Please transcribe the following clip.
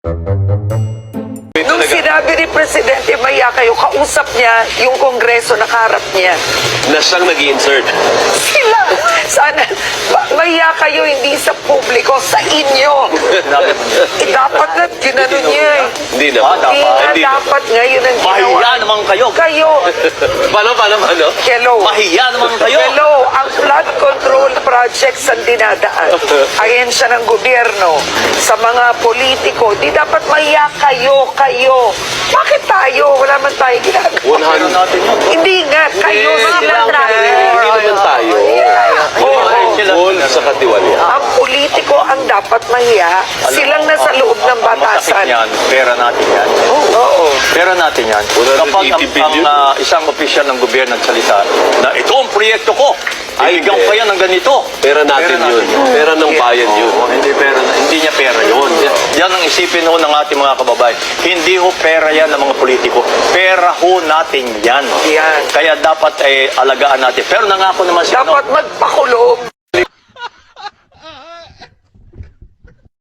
Nung sinabi ni Presidente Maya kayo, kausap niya yung Kongreso na kaharap niya. Na siyang nag-insert. Sila! Sana, Maya kayo hindi sa publiko, sa inyo. Dapat na ginano niya eh. Hindi naman. Hindi nga Hindi dapat ngayon ang ginawa. Mahiya naman kayo. Kayo. Paano? Hello. Mahiya naman kayo. Hello, ang flood control projects ang dinadaan. Ahensya ng gobyerno sa mga politiko. Di dapat mahiya kayo. Bakit tayo? Wala man tayo ginagawa. Pero natin yun. Hindi nga, kayo Hindi sila. naman tayo. Full sa katiwali. Ang politiko ang dapat mahiya. Silang nasa loob ng Masakit batasan. yan. Pera natin yan. Oo. Pera natin yan. 180 Kapag billion. isang opisyal ng gobyerno nagsalita na ito ang proyekto ko, Ay, ibigyan hindi. ko yan ng ganito. Pera natin yun. Pera ng bayan yun. Oo, hindi niya pera yun. Yan ang isipin ho ng ating mga kababayan. Hindi ho pera yan ng mga politiko. Pera ho natin yan. Yan. Kaya dapat alagaan natin. Pero nangako naman siya. Dapat magpakulong